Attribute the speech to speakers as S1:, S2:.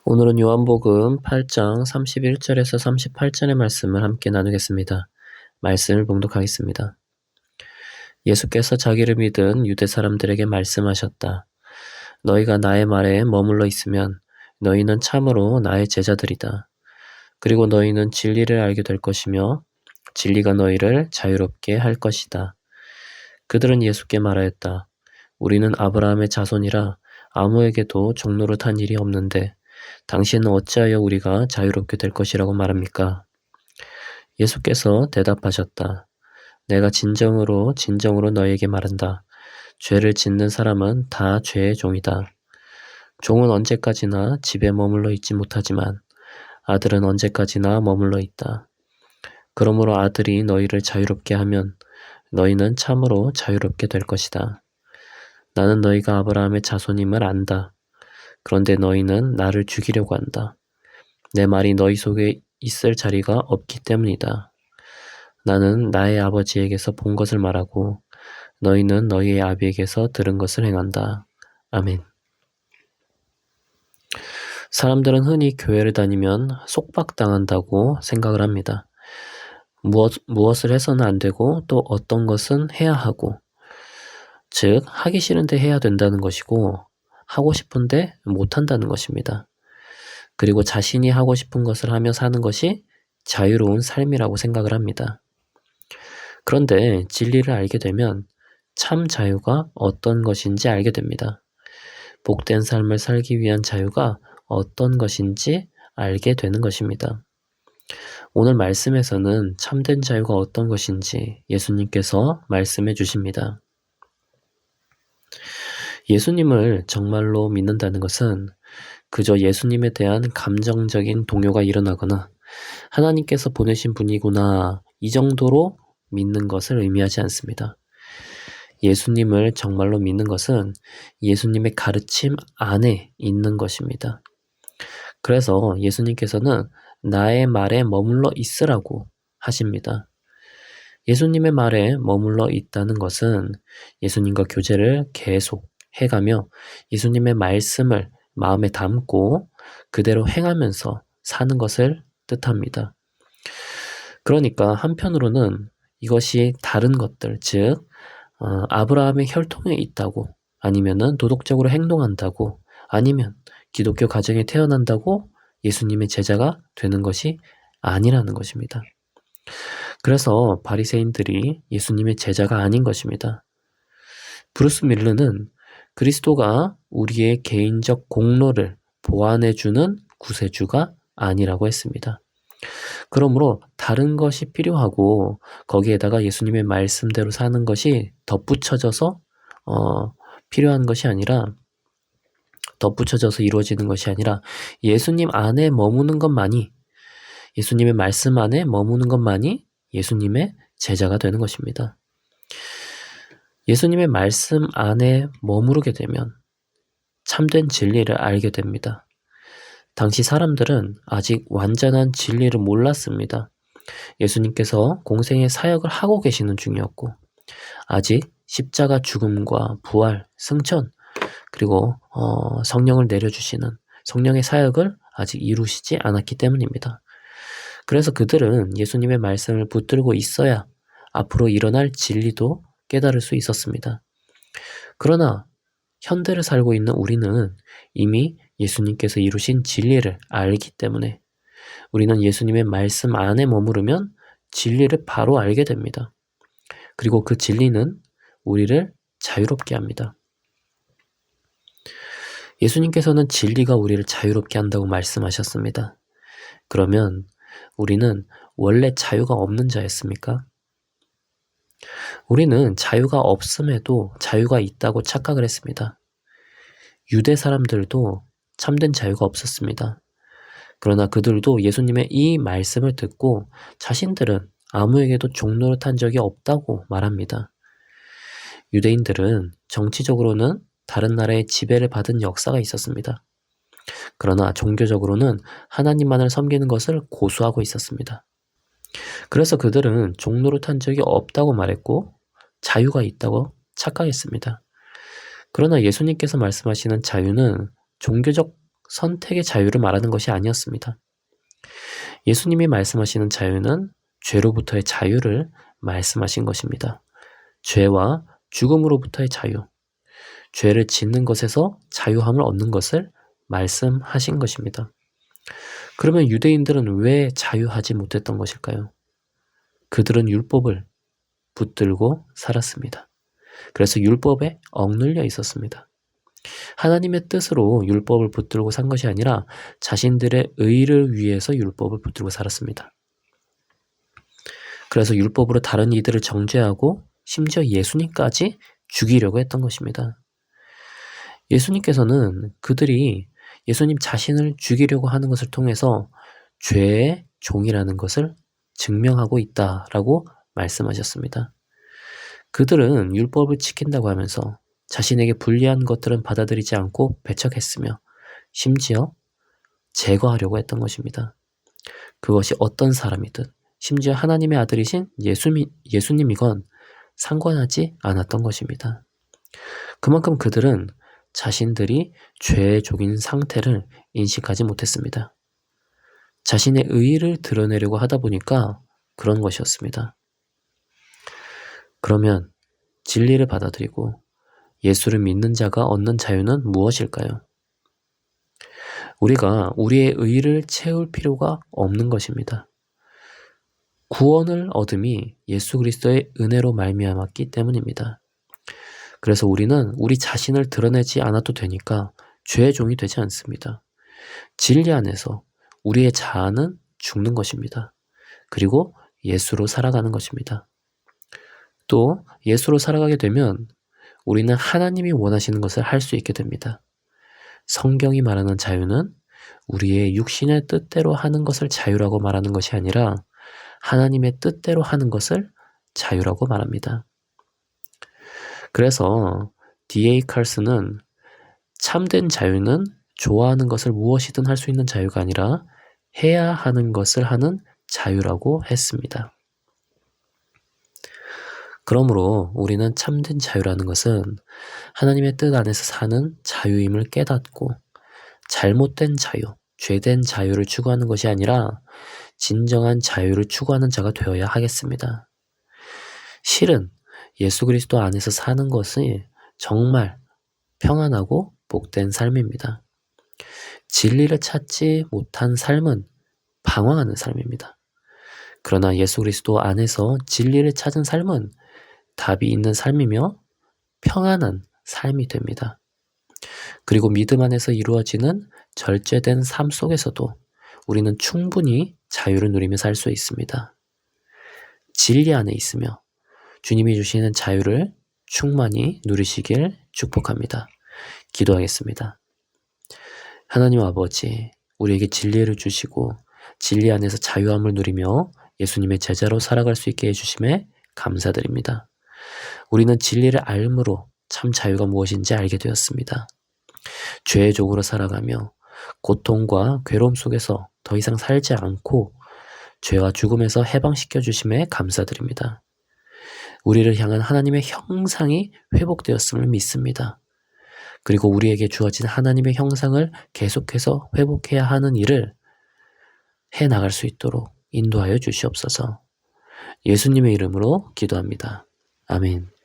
S1: 오늘은 요한복음 8장 31절에서 38절의 말씀을 함께 나누겠습니다. 말씀을 봉독하겠습니다. 예수께서 자기를 믿은 유대 사람들에게 말씀하셨다. 너희가 나의 말에 머물러 있으면 너희는 참으로 나의 제자들이다. 그리고 너희는 진리를 알게 될 것이며 진리가 너희를 자유롭게 할 것이다. 그들은 예수께 말하였다. 우리는 아브라함의 자손이라 아무에게도 종노릇한 일이 없는데 당신은 어찌하여 우리가 자유롭게 될 것이라고 말합니까? 예수께서 대답하셨다. 내가 진정으로 너희에게 말한다. 죄를 짓는 사람은 다 죄의 종이다. 종은 언제까지나 집에 머물러 있지 못하지만 아들은 언제까지나 머물러 있다. 그러므로 아들이 너희를 자유롭게 하면 너희는 참으로 자유롭게 될 것이다. 나는 너희가 아브라함의 자손임을 안다. 그런데 너희는 나를 죽이려고 한다. 내 말이 너희 속에 있을 자리가 없기 때문이다. 나는 나의 아버지에게서 본 것을 말하고 너희는 너희의 아비에게서 들은 것을 행한다. 아멘. 사람들은 흔히 교회를 다니면 속박당한다고 생각을 합니다. 무엇을 해서는 안 되고 또 어떤 것은 해야 하고, 즉 하기 싫은데 해야 된다는 것이고 하고 싶은데 못한다는 것입니다. 그리고 자신이 하고 싶은 것을 하며 사는 것이 자유로운 삶이라고 생각을 합니다. 그런데 진리를 알게 되면 참 자유가 어떤 것인지 알게 됩니다. 복된 삶을 살기 위한 자유가 어떤 것인지 알게 되는 것입니다. 오늘 말씀에서는 참된 자유가 어떤 것인지 예수님께서 말씀해 주십니다. 예수님을 정말로 믿는다는 것은 그저 예수님에 대한 감정적인 동요가 일어나거나 하나님께서 보내신 분이구나 이 정도로 믿는 것을 의미하지 않습니다. 예수님을 정말로 믿는 것은 예수님의 가르침 안에 있는 것입니다. 그래서 예수님께서는 나의 말에 머물러 있으라고 하십니다. 예수님의 말에 머물러 있다는 것은 예수님과 교제를 계속 해가며 예수님의 말씀을 마음에 담고 그대로 행하면서 사는 것을 뜻합니다. 그러니까 한편으로는 이것이 다른 것들, 즉 아브라함의 혈통에 있다고, 아니면은 도덕적으로 행동한다고, 아니면 기독교 가정에 태어난다고 예수님의 제자가 되는 것이 아니라는 것입니다. 그래서 바리새인들이 예수님의 제자가 아닌 것입니다. 브루스 밀러는 그리스도가 우리의 개인적 공로를 보완해주는 구세주가 아니라고 했습니다. 그러므로 다른 것이 필요하고 거기에다가 예수님의 말씀대로 사는 것이 덧붙여져서 필요한 것이 아니라, 덧붙여져서 이루어지는 것이 아니라 예수님 안에 머무는 것만이, 예수님의 말씀 안에 머무는 것만이 예수님의 제자가 되는 것입니다. 예수님의 말씀 안에 머무르게 되면 참된 진리를 알게 됩니다. 당시 사람들은 아직 완전한 진리를 몰랐습니다. 예수님께서 공생의 사역을 하고 계시는 중이었고 아직 십자가 죽음과 부활, 승천, 그리고 성령을 내려주시는 성령의 사역을 아직 이루시지 않았기 때문입니다. 그래서 그들은 예수님의 말씀을 붙들고 있어야 앞으로 일어날 진리도 깨달을 수 있었습니다. 그러나 현대를 살고 있는 우리는 이미 예수님께서 이루신 진리를 알기 때문에 우리는 예수님의 말씀 안에 머무르면 진리를 바로 알게 됩니다. 그리고 그 진리는 우리를 자유롭게 합니다. 예수님께서는 진리가 우리를 자유롭게 한다고 말씀하셨습니다. 그러면 우리는 원래 자유가 없는 자였습니까? 우리는 자유가 없음에도 자유가 있다고 착각을 했습니다. 유대 사람들도 참된 자유가 없었습니다. 그러나 그들도 예수님의 이 말씀을 듣고 자신들은 아무에게도 종노릇한 적이 없다고 말합니다. 유대인들은 정치적으로는 다른 나라의 지배를 받은 역사가 있었습니다. 그러나 종교적으로는 하나님만을 섬기는 것을 고수하고 있었습니다. 그래서 그들은 종노릇한 적이 없다고 말했고 자유가 있다고 착각했습니다. 그러나 예수님께서 말씀하시는 자유는 종교적 선택의 자유를 말하는 것이 아니었습니다. 예수님이 말씀하시는 자유는 죄로부터의 자유를 말씀하신 것입니다. 죄와 죽음으로부터의 자유, 죄를 짓는 것에서 자유함을 얻는 것을 말씀하신 것입니다. 그러면 유대인들은 왜 자유하지 못했던 것일까요? 그들은 율법을 붙들고 살았습니다. 그래서 율법에 억눌려 있었습니다. 하나님의 뜻으로 율법을 붙들고 산 것이 아니라 자신들의 의를 위해서 율법을 붙들고 살았습니다. 그래서 율법으로 다른 이들을 정죄하고 심지어 예수님까지 죽이려고 했던 것입니다. 예수님께서는 그들이 예수님 자신을 죽이려고 하는 것을 통해서 죄의 종이라는 것을 증명하고 있다라고 말씀하셨습니다. 그들은 율법을 지킨다고 하면서 자신에게 불리한 것들은 받아들이지 않고 배척했으며 심지어 제거하려고 했던 것입니다. 그것이 어떤 사람이든 심지어 하나님의 아들이신 예수님이건 상관하지 않았던 것입니다. 그만큼 그들은 자신들이 죄의 종인 상태를 인식하지 못했습니다. 자신의 의의를 드러내려고 하다 보니까 그런 것이었습니다. 그러면 진리를 받아들이고 예수를 믿는 자가 얻는 자유는 무엇일까요? 우리가 우리의 의의를 채울 필요가 없는 것입니다. 구원을 얻음이 예수 그리스도의 은혜로 말미암았기 때문입니다. 그래서 우리는 우리 자신을 드러내지 않아도 되니까 죄의 종이 되지 않습니다. 진리 안에서 우리의 자아는 죽는 것입니다. 그리고 예수로 살아가는 것입니다. 또 예수로 살아가게 되면 우리는 하나님이 원하시는 것을 할 수 있게 됩니다. 성경이 말하는 자유는 우리의 육신의 뜻대로 하는 것을 자유라고 말하는 것이 아니라 하나님의 뜻대로 하는 것을 자유라고 말합니다. 그래서 D.A. 칼슨은 참된 자유는 좋아하는 것을 무엇이든 할 수 있는 자유가 아니라 해야 하는 것을 하는 자유라고 했습니다. 그러므로 우리는 참된 자유라는 것은 하나님의 뜻 안에서 사는 자유임을 깨닫고 잘못된 자유, 죄된 자유를 추구하는 것이 아니라 진정한 자유를 추구하는 자가 되어야 하겠습니다. 실은 예수 그리스도 안에서 사는 것이 정말 평안하고 복된 삶입니다. 진리를 찾지 못한 삶은 방황하는 삶입니다. 그러나 예수 그리스도 안에서 진리를 찾은 삶은 답이 있는 삶이며 평안한 삶이 됩니다. 그리고 믿음 안에서 이루어지는 절제된 삶 속에서도 우리는 충분히 자유를 누리며 살 수 있습니다. 진리 안에 있으며 주님이 주시는 자유를 충만히 누리시길 축복합니다. 기도하겠습니다. 하나님 아버지, 우리에게 진리를 주시고 진리 안에서 자유함을 누리며 예수님의 제자로 살아갈 수 있게 해주심에 감사드립니다. 우리는 진리를 알므로 참 자유가 무엇인지 알게 되었습니다. 죄의 종으로 살아가며 고통과 괴로움 속에서 더 이상 살지 않고 죄와 죽음에서 해방시켜 주심에 감사드립니다. 우리를 향한 하나님의 형상이 회복되었음을 믿습니다. 그리고 우리에게 주어진 하나님의 형상을 계속해서 회복해야 하는 일을 해나갈 수 있도록 인도하여 주시옵소서. 예수님의 이름으로 기도합니다. 아멘.